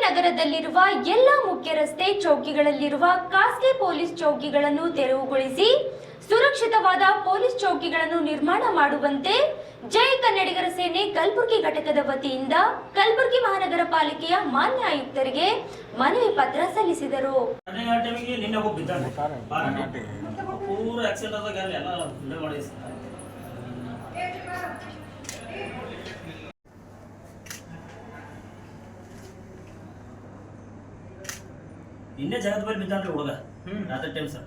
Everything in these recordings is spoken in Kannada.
ನಗರದಲ್ಲಿರುವ ಎಲ್ಲ ಮುಖ್ಯ ರಸ್ತೆ ಚೌಕಿಗಳಲ್ಲಿರುವ ಖಾಸಗಿ ಪೊಲೀಸ್ ಚೌಕಿಗಳನ್ನು ತೆರವುಗೊಳಿಸಿ ಸುರಕ್ಷಿತವಾದ ಪೊಲೀಸ್ ಚೌಕಿಗಳನ್ನು ನಿರ್ಮಾಣ ಮಾಡುವಂತೆ ಜೈ ಕನ್ನಡಿಗರ ಸೇನೆ ಕಲಬುರಗಿ ಘಟಕದ ವತಿಯಿಂದ ಕಲಬುರಗಿ ಮಹಾನಗರ ಪಾಲಿಕೆಯ ಮಾನ್ಯ ಆಯುಕ್ತರಿಗೆ ಮನವಿ ಪತ್ರ ಸಲ್ಲಿಸಿದರು. ಇನ್ನೇ ಜಗತ್ ಬಲ್ಲಿ ಬಿದ್ದಾನ್ರಿ ಹುಡುಗ ರಾತ್ರಿ ಟೈಮ್ ಸರ್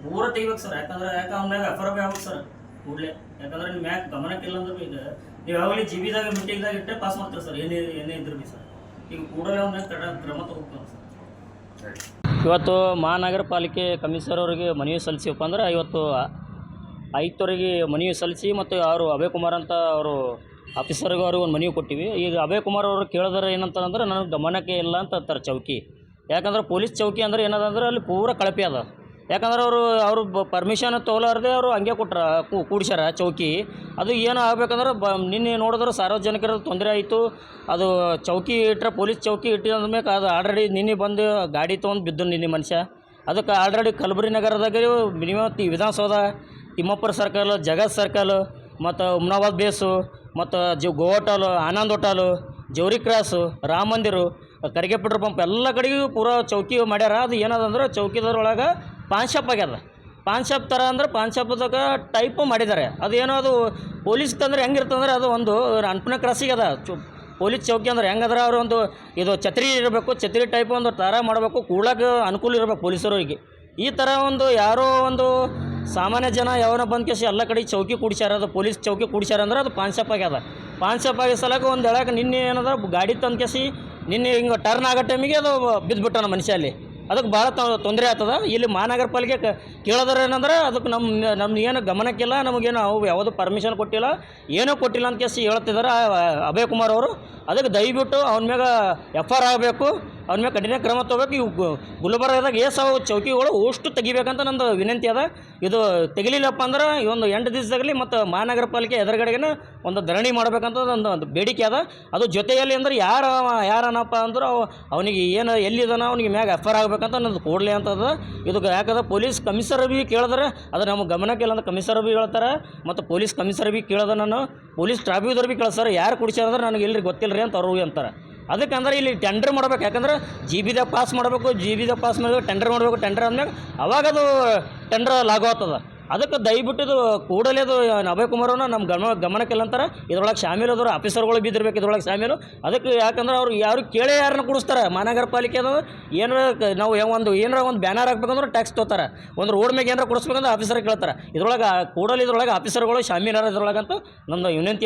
ಪೂರ ತೆಗಿಬೇಕು ಸರ್. ಯಾಕಂದ್ರೆ ಅವ್ನ ಮ್ಯಾಗ ಅಫರ್ ಬಿ ಆಗ್ಬೇಕು ಸರ್ ಕೂಡಲೇ. ಯಾಕಂದ್ರೆ ನಿಮ್ಮ ಮ್ಯಾಗ ಗಮನಕ್ಕಿಲ್ಲ ಅಂದ್ರೆ ಈಗ ನೀವು ಯಾವಾಗಲೇ ಜಿಬಿದಾಗ ಮೀಟಿಂಗ್ದಾಗ ಇಟ್ಟೆ ಪಾಸ್ ಮಾಡ್ತಾರೆ ಸರ್. ಏನೇ ಇದ್ರು ಬಿ ಸರ್ ಈಗ ಕೂಡಲೇ ಅವ್ನ ಕ್ರಮ ತಗೋಬೇಕು ಸರ್. ಇವತ್ತು ಮಹಾನಗರ ಪಾಲಿಕೆ ಕಮಿಷನರ್ ಅವರಿಗೆ ಮನವಿ ಸಲ್ಲಿಸಿವಪ್ಪ ಅಂದ್ರೆ ಇವತ್ತು ಆಯುಕ್ತರಿಗೆ ಮನವಿ ಸಲ್ಲಿಸಿ ಮತ್ತು ಅವರು ಅಭಯ್ ಕುಮಾರ್ ಅಂತ ಅವರು ಆಫೀಸರ್ಗೆ ಅವ್ರಿಗೆ ಒಂದು ಮನವಿ ಕೊಟ್ಟಿವಿ. ಈಗ ಅಭಯ್ ಕುಮಾರ್ ಅವರು ಕೇಳಿದ್ರೆ ಏನಂತಂದ್ರೆ ನನಗೆ ಗಮನಕ್ಕೆ ಇಲ್ಲ ಅಂತ ಅಂತಾರೆ ಚೌಕಿ. ಯಾಕಂದ್ರೆ ಪೊಲೀಸ್ ಚೌಕಿ ಅಂದ್ರೆ ಏನದಂದ್ರೆ ಅಲ್ಲಿ ಪೂರ ಕಳಪೆ ಅದ. ಯಾಕಂದ್ರೆ ಅವರು ಪರ್ಮಿಷನ್ ತೊಗೊಲಾರ್ದೆ ಅವರು ಹಂಗೆ ಕೊಟ್ರ ಕೂಡ್ಸ್ಯಾರ ಚೌಕಿ. ಅದು ಏನು ಆಗ್ಬೇಕಂದ್ರೆ ನಿನ್ನೆ ನೋಡಿದ್ರೆ ಸಾರ್ವಜನಿಕರ ತೊಂದರೆ ಆಯಿತು. ಅದು ಚೌಕಿ ಇಟ್ಟರೆ ಪೊಲೀಸ್ ಚೌಕಿ ಇಟ್ಟಿದ್ಮೇಲೆ ಅದು ಆಲ್ರೆಡಿ ನಿನ್ನೆ ಬಂದು ಗಾಡಿ ತೊಗೊಂಡು ಬಿದ್ದು ನಿನ್ನೆ ಮನುಷ್ಯ. ಅದಕ್ಕೆ ಆಲ್ರೆಡಿ ಕಲಬುರಗಿ ನಗರದಾಗ ಮಿನಿಮಮ್ ವಿಧಾನಸೌಧ, ತಿಮ್ಮಪ್ಪರ ಸರ್ಕಲ್, ಜಗತ್ ಸರ್ಕಲ್ ಮತ್ತು ಉಮ್ನಾಬಾದ್ ಬೇಸು ಮತ್ತು ಗೋವಾಟಲು, ಆನಂದ್ ಹೋಟಲು, ಜೌರಿ ಕ್ರಾಸು, ರಾಮ ಮಂದಿರು, ಕರಿಗೆ ಪೆಟ್ರೋಲ್ ಪಂಪ್ ಎಲ್ಲ ಕಡೆಗೂ ಪೂರಾ ಚೌಕಿ ಮಾಡ್ಯಾರ. ಅದು ಏನದಂದ್ರೆ ಚೌಕಿದರೊಳಗೆ ಪಾನ್ ಶಾಪ್ ಆಗ್ಯದ. ಪಾನ್ ಶಾಪ್ ಥರ ಅಂದ್ರೆ ಪಾನ್ ಶಾಪ್ದಾಗ ಟೈಪು ಮಾಡಿದ್ದಾರೆ. ಅದೇನೋ ಅದು ಪೊಲೀಸ್ ತಂದ್ರೆ ಹೆಂಗಿರ್ತಂದ್ರೆ ಅದು ಒಂದು ಅನ್ಪನ ಕ್ರಾಸಿಗೆ ಅದ ಪೊಲೀಸ್ ಚೌಕಿ ಅಂದ್ರೆ ಹೆಂಗಂದ್ರೆ ಅವರು ಒಂದು ಇದು ಛತ್ರಿ ಇರಬೇಕು, ಛತ್ರಿ ಟೈಪ್ ಒಂದು ಥರ ಮಾಡಬೇಕು, ಕೂಡಕ್ಕೆ ಅನುಕೂಲ ಇರಬೇಕು ಪೊಲೀಸರಿಗೆ. ಈ ಥರ ಒಂದು ಯಾರೋ ಒಂದು ಸಾಮಾನ್ಯ ಜನ ಯಾವನ ಬಂದು ಕೇಸಿ ಎಲ್ಲ ಕಡೆ ಚೌಕಿ ಕೂಡ್ಸ್ಯಾರ. ಅದು ಪೊಲೀಸ್ ಚೌಕಿ ಕೂಡ್ಸ್ಯಾರ ಅಂದ್ರೆ ಅದು ಪಾನ್ ಶಾಪ್ ಆಗ್ಯದ. ಪಾನ್ ಶಾಪ್ ಆಗಿ ಸಲಕ್ಕೆ ಒಂದು ಹೇಳಕ್ಕೆ ನಿನ್ನೆ ಏನದ ಗಾಡಿ ತಂದು ಕೇಸಿ ನಿನ್ನೆ ಹಿಂಗೆ ಟರ್ನ್ ಆಗೋ ಟೈಮಿಗೆ ಅದು ಬಿದ್ದುಬಿಟ್ಟಾನ ಮನುಷ್ಯ ಅಲ್ಲಿ. ಅದಕ್ಕೆ ಭಾಳ ತೊಂದರೆ ಆಗ್ತದೆ. ಇಲ್ಲಿ ಮಹಾನಗರ ಪಾಲಿಕೆ ಕೇಳೋದ್ರೆ ಏನಂದ್ರೆ ಅದಕ್ಕೆ ನಮ್ಮ ಏನು ಗಮನಕ್ಕಿಲ್ಲ, ನಮಗೇನು ಅವು ಯಾವುದೂ ಪರ್ಮಿಷನ್ ಕೊಟ್ಟಿಲ್ಲ, ಏನೂ ಕೊಟ್ಟಿಲ್ಲ ಅಂತ ಕೇಸಿ ಹೇಳ್ತಿದ್ದಾರೆ ಅಭಯ್ ಕುಮಾರ್ ಅವರು. ಅದಕ್ಕೆ ದಯವಿಟ್ಟು ಅವನ ಮ್ಯಾಗ ಎಫ್.ಐ.ಆರ್ ಆಗಬೇಕು, ಅವನ ಮ್ಯಾಗ ಕಠಿಣ ಕ್ರಮ ತೊಗೋಬೇಕು. ಇವು ಗುಲ್ಬರ್ಗದಾಗ ಏಸಾವು ಚೌಕಿಗಳು ಅಷ್ಟು ತೆಗಿಬೇಕಂತ ನಂದು ವಿನಂತಿ ಅದ. ಇದು ತೆಗಿಲಿಲ್ಲಪ್ಪ ಅಂದ್ರೆ ಈ ಒಂದು 8 ದಿವಸದಾಗಲಿ ಮತ್ತು ಮಹಾನಗರ ಪಾಲಿಕೆ ಎದುರುಗಡೆಗೆ ಒಂದು ಧರಣಿ ಮಾಡಬೇಕಂತ ಒಂದು ಬೇಡಿಕೆ ಅದ. ಅದು ಜೊತೆಯಲ್ಲಿ ಅಂದ್ರೆ ಯಾರನಪ್ಪ ಅಂದ್ರೆ ಅವನಿಗೆ ಏನು ಎಲ್ಲಿದಾನ ಅವನಿಗೆ ಮ್ಯಾಗ ಎಫ್.ಐ.ಆರ್ ಆಗಬೇಕಂತ ನಂದು ಕೂಡಲೇ ಅಂತದ. ಇದು ಯಾಕಂದ್ರೆ ಪೊಲೀಸ್ ಕಮಿಷನರ್ ಬಿ ಕೇಳಿದ್ರೆ ಅದು ನಮಗೆ ಗಮನಕ್ಕೆ ಇಲ್ಲ ಅಂತ ಕಮಿಷನರ್ ಬಿ ಹೇಳ್ತಾರೆ ಮತ್ತು ಪೊಲೀಸ್ ಕಮಿಷನರ್ ಬಿ ಕೇಳೋದ ನಾನು ಪೊಲೀಸ್ ಟ್ರಾಫಿಕ್ದವ್ರು ಬಿ ಕೇಳಿಸ್ತಾರೆ. ಯಾರು ಕುಡಿಸ್ಯಾರಂದ್ರೆ ನನಗೆ ಎಲ್ರಿ ಗೊತ್ತಿಲ್ಲ ರೀ ಅಂತ ಅವ್ರಿಗೆ ಅಂತಾರೆ. ಅದಕ್ಕಂದ್ರೆ ಇಲ್ಲಿ ಟೆಂಡರ್ ಮಾಡ್ಬೇಕು. ಯಾಕಂದ್ರೆ ಜಿಬಿದಾಗ ಪಾಸ್ ಮಾಡಬೇಕು, ಜಿಬಿದಾಗ ಪಾಸ್ ಮಾಡಬೇಕು, ಟೆಂಡರ್ ಮಾಡಬೇಕು. ಟೆಂಡರ್ ಅಂದ್ಮೇಲೆ ಅವಾಗ ಅದು ಟೆಂಡರ್ ಲಾಗು ಆಗ್ತದೆ. ಅದಕ್ಕೆ ದಯವಿಟ್ಟು ಇದು ಕೂಡಲೇ ಅದು ಅಭಯ್ ಕುಮಾರವ್ರನ್ನ ನಮ್ಮ ಗಮನಕ್ಕಿಲ್ಲ ಅಂತಾರೆ. ಇದ್ರೊಳಗೆ ಶಾಮೀಲು ಅದ್ರ ಆಫೀಸರ್ಗಳು ಬಿದ್ದಿರ್ಬೇಕು ಇದ್ರೊಳಗೆ ಶಾಮೀಲು. ಅದಕ್ಕೆ ಯಾಕಂದ್ರೆ ಅವ್ರು ಯಾರು ಕೇಳೇ ಯಾರನ್ನ ಕೊಡಿಸ್ತಾರೆ ಮಹಾನಗರ ಪಾಲಿಕೆ ಅದು. ನಾವು ಏನಾರ ಒಂದು ಬ್ಯಾನರ್ ಹಾಕ್ಬೇಕಂದ್ರೆ ಟ್ಯಾಕ್ಸ್ ತೊಗೋತಾರೆ. ಒಂದು ರೋಡ್ ಮೇಲೆ ಏನಾರ ಕೊಡಿಸ್ಬೇಕಂದ್ರೆ ಆಫೀಸರ್ ಕೇಳ್ತಾರೆ. ಇದ್ರೊಳಗೆ ಕೂಡಲೇ ಆಫೀಸರ್ಗಳು ಶಾಮೀಲಾರ ಇದ್ರೊಳಗಂತ ನನ್ನ ವಿನಂತಿ.